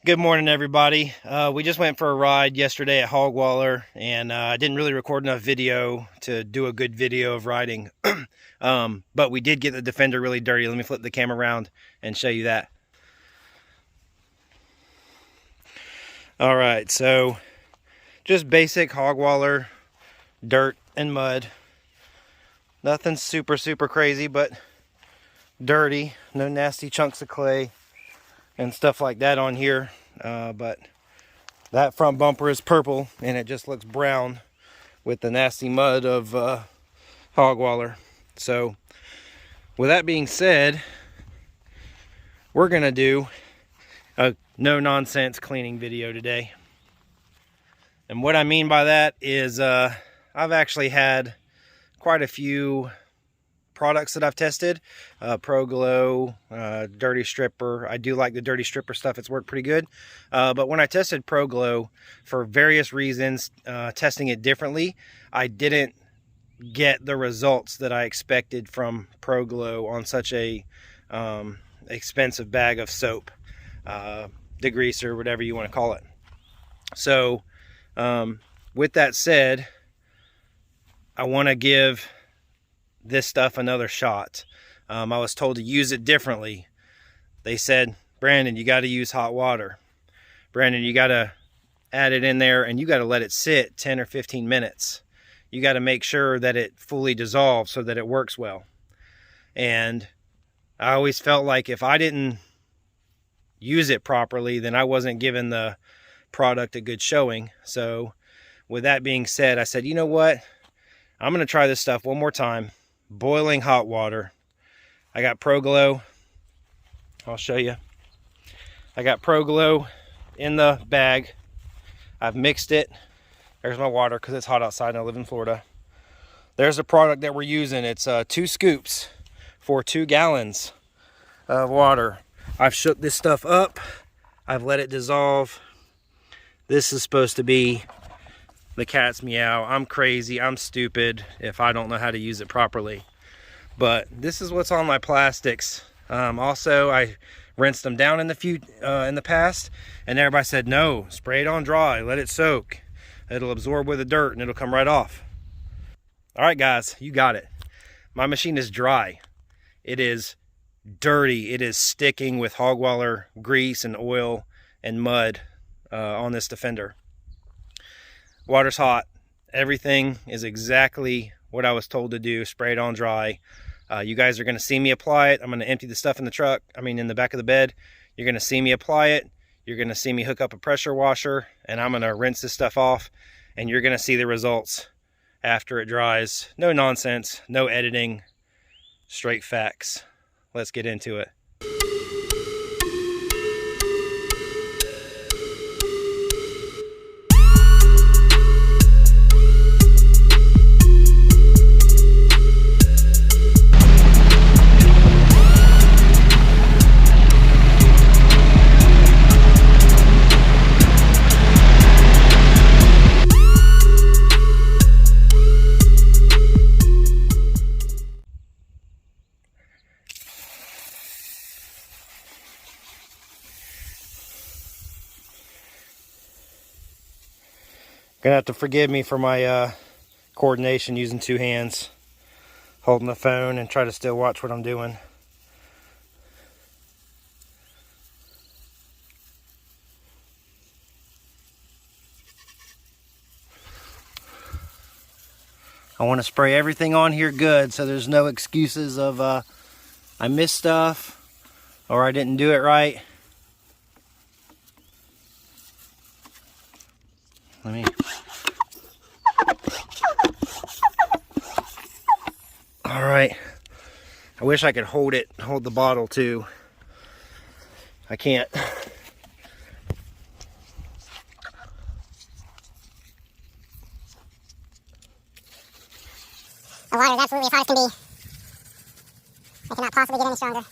Good morning, everybody. We just went for a ride yesterday at Hogwaller, and I didn't really record enough video to do a good video of riding. But we did get the Defender really dirty. Let me flip the camera around and show you that. All right, so just basic Hogwaller, dirt and mud. Nothing super crazy, but dirty. No nasty chunks of clay and stuff like that on here. But that front bumper is purple and it just looks brown with the nasty mud of Hogwaller. So with that being said, we're gonna do a no nonsense cleaning video today. And what I mean by that is I've actually had quite a few products that I've tested. Pro Glow, Dirty Stripper. I do like the Dirty Stripper stuff. It's worked pretty good. But when I tested Pro Glow, for various reasons, testing it differently, I didn't get the results that I expected from Pro Glow on such a expensive bag of soap, degreaser, whatever you want to call it. So with that said, I want to give this stuff another shot. I was told to use it differently. They said, Brandon, you got to use hot water. Brandon, you got to add it in there and you got to let it sit 10 or 15 minutes. You got to make sure that it fully dissolves so that it works well. And I always felt like if I didn't use it properly, then I wasn't giving the product a good showing. So with that being said, I said, you know what? I'm going to try this stuff one more time. Boiling hot water. I got Pro Glow. I'll show you. I got Pro Glow in the bag. I've mixed it. There's my water because it's hot outside and I live in Florida. There's the product that we're using. It's 2 scoops for 2 gallons of water. I've shook this stuff up. I've let it dissolve. This is supposed to be the cat's meow. I'm crazy, I'm stupid if I don't know how to use it properly. But this is what's on my plastics. Also, I rinsed them down in the past, and everybody said, no, spray it on dry, let it soak. It'll absorb with the dirt and it'll come right off. All right, guys, you got it. My machine is dry. It is dirty. It is sticking with Hogwaller grease and oil and mud on this Defender. Water's hot. Everything is exactly what I was told to do. Spray it on dry. You guys are going to see me apply it. I'm going to empty the stuff in the truck. In the back of the bed. You're going to see me apply it. You're going to see me hook up a pressure washer. And I'm going to rinse this stuff off. And you're going to see the results after it dries. No nonsense. No editing. Straight facts. Let's get into it. Gonna have to forgive me for my coordination using 2 hands, holding the phone and try to still watch what I'm doing. I want to spray everything on here good so there's no excuses of I missed stuff or I didn't do it right. Let me. All right. I wish I could hold the bottle too. I can't. The water is absolutely as hot as can be. I cannot possibly get any stronger.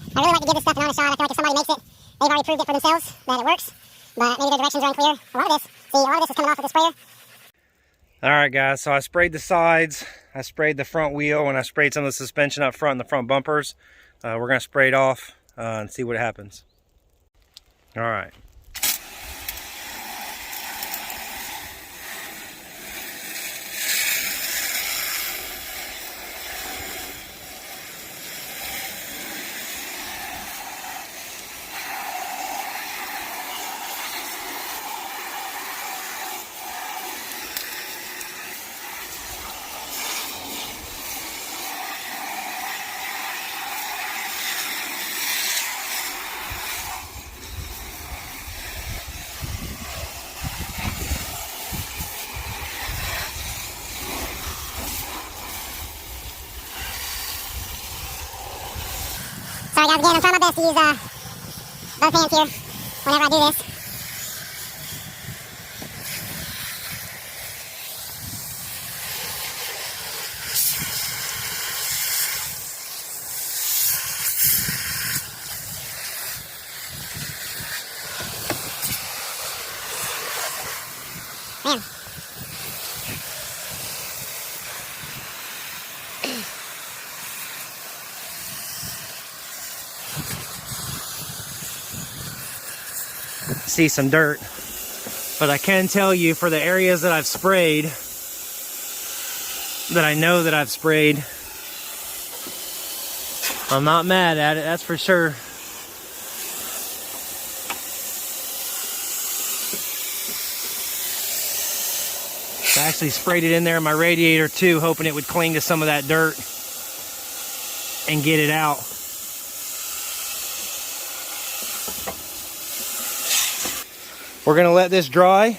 I really like to give this stuff an honest shot. I feel like if somebody makes it, they've already proved it for themselves that it works. But maybe their directions are unclear. A lot of this is coming off with the sprayer. All right, guys, so I sprayed the sides, I sprayed the front wheel, and I sprayed some of the suspension up front and the front bumpers. We're gonna spray it off and see what happens. All right. Sorry guys, again, I'm trying my best to use both hands here whenever I do this. Man. See some dirt, but I can tell you for the areas that I've sprayed, that I know that I've sprayed, I'm not mad at it, that's for sure. I actually sprayed it in there in my radiator too, hoping it would cling to some of that dirt and get it out. We're gonna let this dry,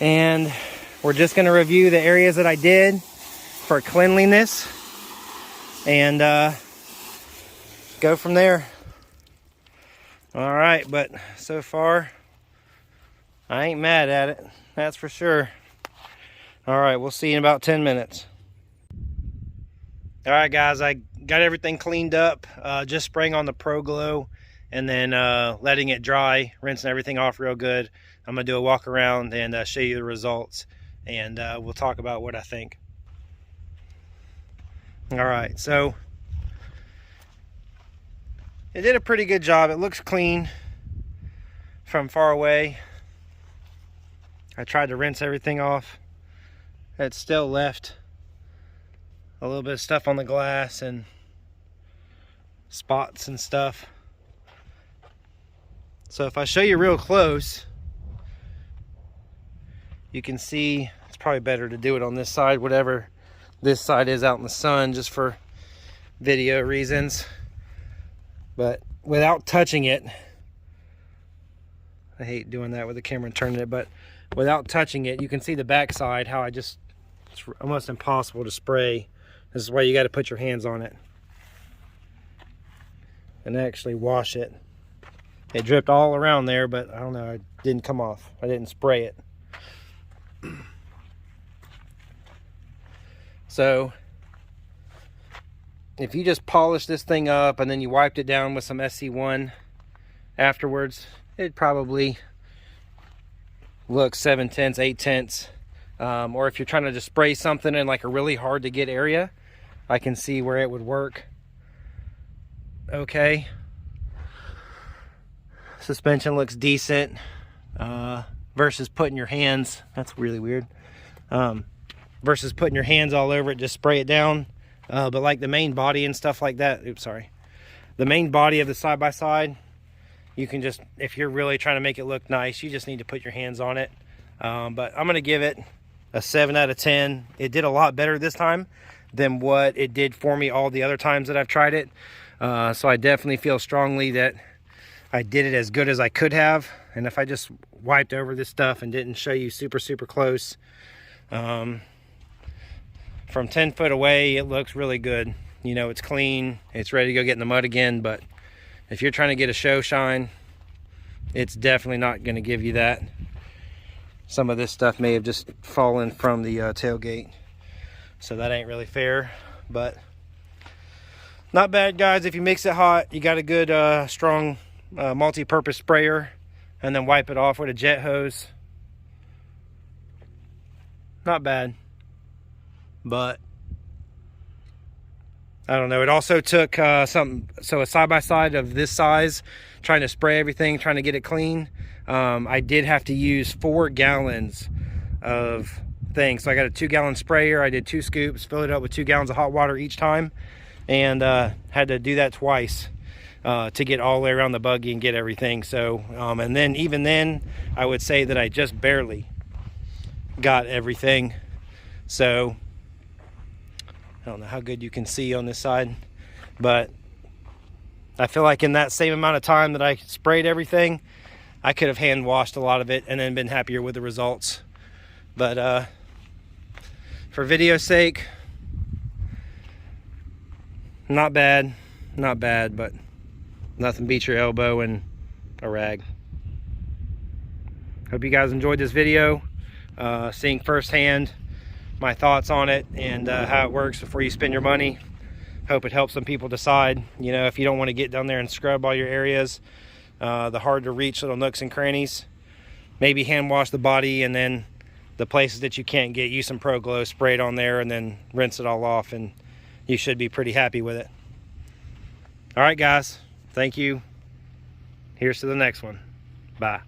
and we're just gonna review the areas that I did for cleanliness and go from there. All right, but so far I ain't mad at it, that's for sure. All right, we'll see you in about 10 minutes. All right, guys, I got everything cleaned up, just spraying on the Pro Glow and then letting it dry, rinsing everything off real good. I'm gonna do a walk around and show you the results, and we'll talk about what I think. All right, so it did a pretty good job. It looks clean from far away. I tried to rinse everything off. It's still left a little bit of stuff on the glass and spots and stuff. So if I show you real close, you can see, it's probably better to do it on this side, whatever this side is out in the sun, just for video reasons. But without touching it, I hate doing that with the camera and turning it, but without touching it, you can see the back side, how it's almost impossible to spray. This is why you got to put your hands on it and actually wash it. It dripped all around there, but I don't know, it didn't come off. I didn't spray it. So if you just polish this thing up and then you wiped it down with some SC1 afterwards, it'd probably look 7/10, 8/10. Or if you're trying to just spray something in like a really hard to get area, I can see where it would work okay. Suspension looks decent versus putting your hands, that's really weird, versus putting your hands all over it, just spray it down. But like the main body and stuff like that, oops, sorry, the main body of the side-by-side, you can just, if you're really trying to make it look nice, you just need to put your hands on it. But I'm gonna give it a 7 out of 10. It did a lot better this time than what it did for me all the other times that I've tried it. So I definitely feel strongly that I did it as good as I could have. And if I just wiped over this stuff and didn't show you super close, from 10 foot away, it looks really good. You know, it's clean, it's ready to go get in the mud again. But if you're trying to get a show shine, it's definitely not going to give you that. Some of this stuff may have just fallen from the tailgate, so that ain't really fair. But not bad, guys. If you mix it hot, you got a good strong multi-purpose sprayer, and then wipe it off with a jet hose. not bad. But I don't know. It also took a side-by-side of this size, trying to spray everything, trying to get it clean. I did have to use 4 gallons of things. So I got a 2-gallon sprayer. I did 2 scoops, filled it up with 2 gallons of hot water each time, and had to do that twice to get all the way around the buggy and get everything. So, and then even then, I would say that I just barely got everything. So I don't know how good you can see on this side, but I feel like in that same amount of time that I sprayed everything, I could have hand washed a lot of it and then been happier with the results. But for video's sake, not bad, but nothing beats your elbow and a rag. Hope you guys enjoyed this video, seeing firsthand my thoughts on it and how it works before you spend your money. Hope it helps some people decide, you know, if you don't want to get down there and scrub all your areas, the hard to reach little nooks and crannies, maybe hand wash the body, and then the places that you can't get, use some Pro Glow, spray it on there, and then rinse it all off, and you should be pretty happy with it. All right, guys, thank you. Here's to the next one. Bye.